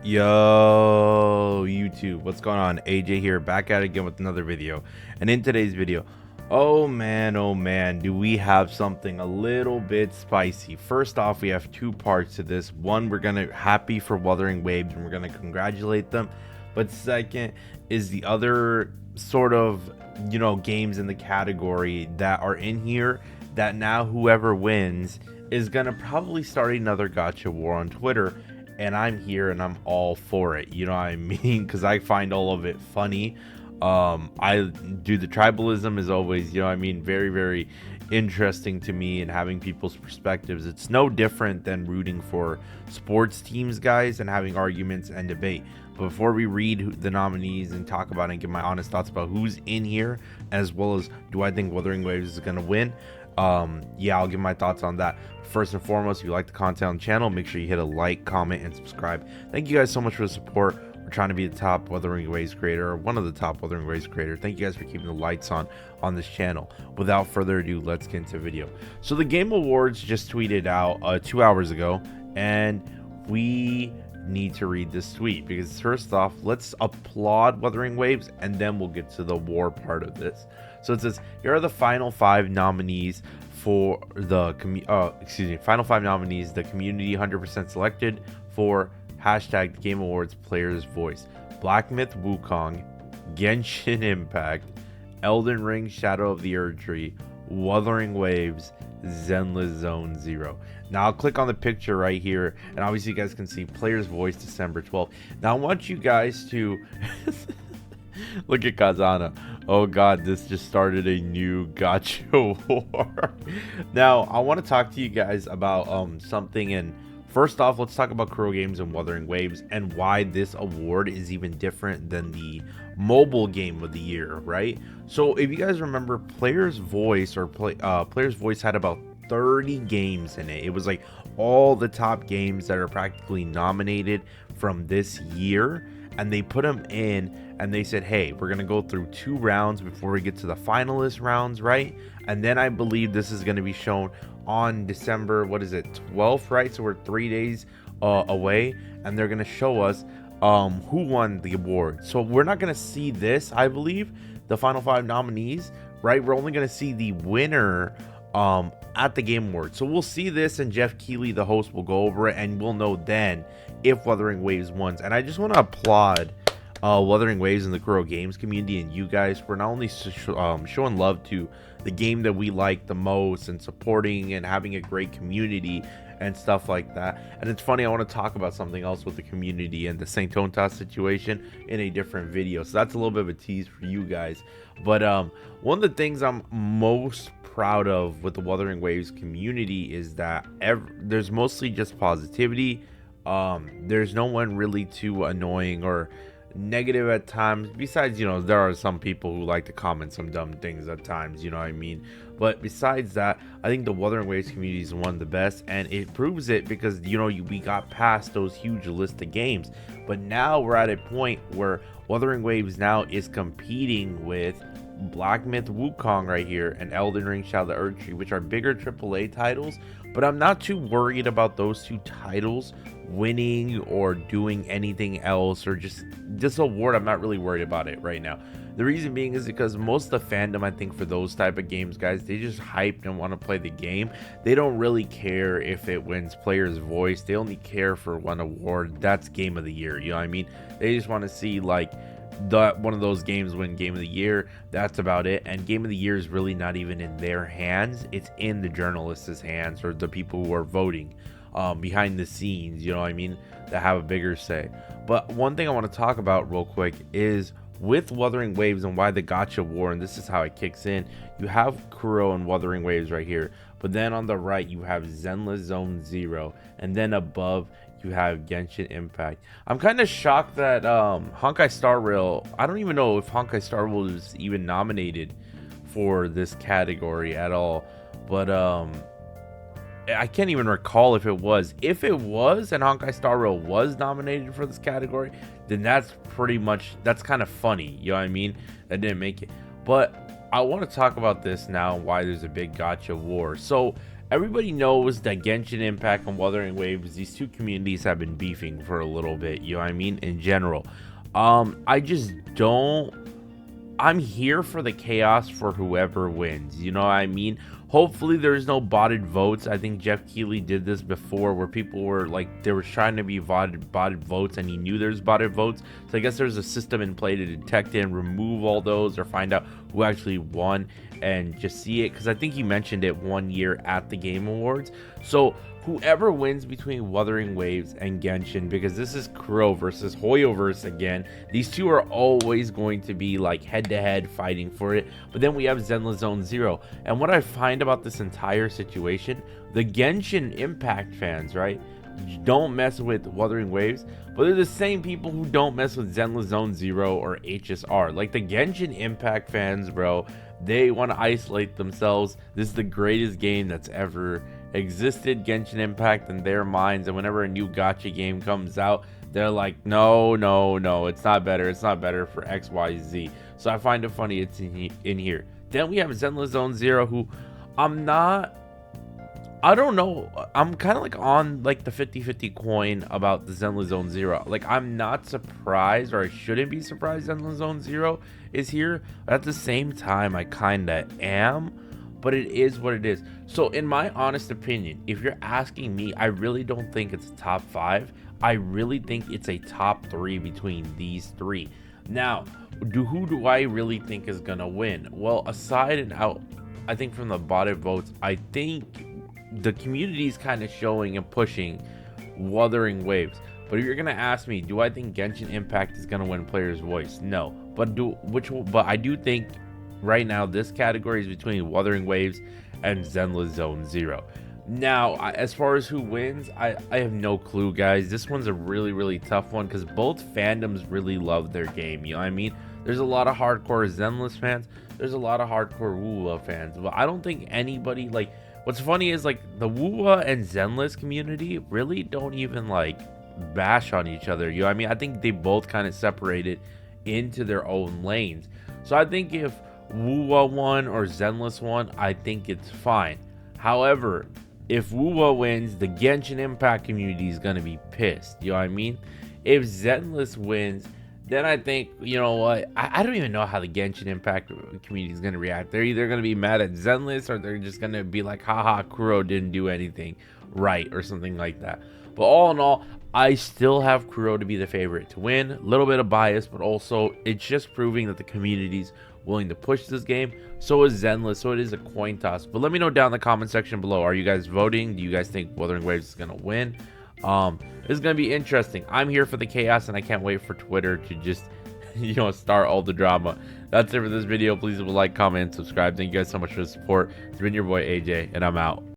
Yo, YouTube, what's going on? AJ here, back at it again with another video. And in today's video, oh man, do we have something a little bit spicy. First off, we have two parts to this. One, we're gonna happy for Wuthering Waves and we're gonna congratulate them. But second is the other sort of, games in the category that are in here that now whoever wins is gonna probably start another gacha war on Twitter. And I'm here and I'm all for it, you know what I mean? Because I find all of it funny. I do the tribalism is always, very interesting to me, and having people's perspectives. It's no different than rooting for sports teams, guys, and having arguments and debate. But before we read the nominees and talk about it and give my honest thoughts about who's in here, as well as do I think Wuthering Waves is going to win, I'll give my thoughts on that. First and foremost, if you like the content on the channel, make sure you hit a like, comment, and subscribe. Thank you guys so much for the support. We're trying to be the top Wuthering Waves creator, or one of the top Wuthering Waves creators. Thank you guys for keeping the lights on this channel. Without further ado, let's get into the video. So the Game Awards just tweeted out 2 hours ago, and we need to read this tweet because first off, let's applaud Wuthering Waves and then we'll get to the war part of this. So it says, here are the final 5 nominees for the final 5 nominees the community 100% selected for hashtag Game Awards Players Voice: Black Myth Wukong, Genshin Impact, Elden Ring Shadow of the Erdtree, Wuthering Waves, Zenless Zone Zero. Now I'll click on the picture right here, and obviously you guys can see Players Voice December 12th. Now I want you guys to look at Kazana. Oh god, this just started a new gacha war. Now I want to talk to you guys about something, and first off, let's talk about Kuro Games and Wuthering Waves and why this award is even different than the mobile game of the year, right? So if you guys remember, Players Voice had about 30 games in it. It was like all the top games that are practically nominated from this year, and they put them in and they said, hey, we're gonna go through 2 rounds before we get to the finalist rounds, right? And then I believe this is going to be shown on December 12th, right? So we're 3 days away, and they're going to show us who won the award. So we're not going to see this, I believe, the final 5 nominees, right? We're only going to see the winner at the Game Awards. So we'll see this, and Jeff Keighley, the host, will go over it, and we'll know then if Wuthering Waves wins. And I just want to applaud Wuthering Waves and the Kuro Games community and you guys for not only showing love to the game that we like the most and supporting and having a great community and stuff like that. And it's funny, I want to talk about something else with the community and the Saint Tonta situation in a different video, so that's a little bit of a tease for you guys. But one of the things I'm most proud of with the Wuthering Waves community is that there's mostly just positivity. There's no one really too annoying or negative at times, besides there are some people who like to comment some dumb things at times, but besides that, I think the Wuthering Waves community is one of the best, and it proves it because we got past those huge list of games, but now we're at a point where Wuthering Waves now is competing with Black Myth Wukong right here and Elden Ring Shadow of the Erdtree, which are bigger AAA titles. But I'm not too worried about those 2 titles winning or doing anything else, or just this award. I'm not really worried about it right now. The reason being is because most of the fandom, I think, for those type of games, guys, they just hyped and want to play the game. They don't really care if it wins Player's Voice. They only care for one award. That's Game of the Year. You know what I mean? They just want to see like one of those games win Game of the Year. That's about it. And Game of the Year is really not even in their hands. It's in the journalists' hands, or the people who are voting behind the scenes, that have a bigger say. But one thing I want to talk about real quick is with Wuthering Waves and why the gacha war, and this is how it kicks in. You have Kuro and Wuthering Waves right here, but then on the right you have Zenless Zone Zero, and then above you have Genshin Impact. I'm kind of shocked that Honkai Star Rail, I don't even know if Honkai Star Rail is even nominated for this category at all, but I can't even recall if it was. If it was and Honkai Star Rail was nominated for this category, then that's kind of funny, you know what I mean? That didn't make it. But I want to talk about this now, why there's a big gacha war. So everybody knows that Genshin Impact and Wuthering Waves, these two communities have been beefing for a little bit, you know what I mean, in general. I just don't, I'm here for the chaos for whoever wins, you know what I mean. Hopefully there's no botted votes. I think Jeff Keighley did this before, where people were like, there was trying to be botted votes, and he knew there's botted votes. So I guess there's a system in play to detect it and remove all those, or find out who actually won and just see it, because I think he mentioned it one year at the Game Awards. So whoever wins between Wuthering Waves and Genshin, because this is Kuro versus Hoyoverse again, these two are always going to be like head-to-head fighting for it. But then we have Zenless Zone Zero, and what I find about this entire situation, the Genshin Impact fans, right, don't mess with Wuthering Waves, but they're the same people who don't mess with Zenless Zone Zero or HSR. Like the Genshin Impact fans, bro, they want to isolate themselves. This is the greatest game that's ever existed, Genshin Impact, in their minds. And whenever a new gacha game comes out, they're like, no, it's not better. It's not better for XYZ. So I find it funny it's in here. Then we have Zenless Zone Zero, who I don't know. I'm kind of like on like the 50-50 coin about the Zenless Zone Zero. Like, I'm not surprised, or I shouldn't be surprised Zenless Zone Zero is here. But at the same time, I kind of am. But it is what it is. So in my honest opinion, if you're asking me, I really don't think it's a top 5. I really think it's a top 3 between these three. Now, who do I really think is gonna win? Well, aside and out, I think from the bottom votes, I think the community is kind of showing and pushing Wuthering Waves. But if you're gonna ask me, do I think Genshin Impact is gonna win Player's Voice? No. But I do think right now this category is between Wuthering Waves and Zenless Zone Zero. Now, as far as who wins, I have no clue, guys. This one's a really tough one, because both fandoms really love their game, you know what I mean. There's a lot of hardcore Zenless fans, there's a lot of hardcore Wuwa fans, but I don't think anybody, like, what's funny is like the Wuwa and Zenless community really don't even like bash on each other, you know what I mean. I think they both kind of separated into their own lanes. So I think if Wuwa won or Zenless won, I think it's fine. However, if Wuwa wins, the Genshin Impact community is going to be pissed, you know what I mean. If Zenless wins, then I think, you know what, I don't even know how the Genshin Impact community is going to react. They're either going to be mad at Zenless, or they're just going to be like, haha, Kuro didn't do anything right, or something like that. But all in all, I still have Kuro to be the favorite to win. A little bit of bias, but also it's just proving that the community's willing to push this game. So is Zenless, so it is a coin toss. But let me know down in the comment section below, are you guys voting? Do you guys think Wuthering Waves is going to win? This is going to be interesting. I'm here for the chaos, and I can't wait for Twitter to just, you know, start all the drama. That's it for this video. Please leave a like, comment, and subscribe. Thank you guys so much for the support. It's been your boy AJ, and I'm out.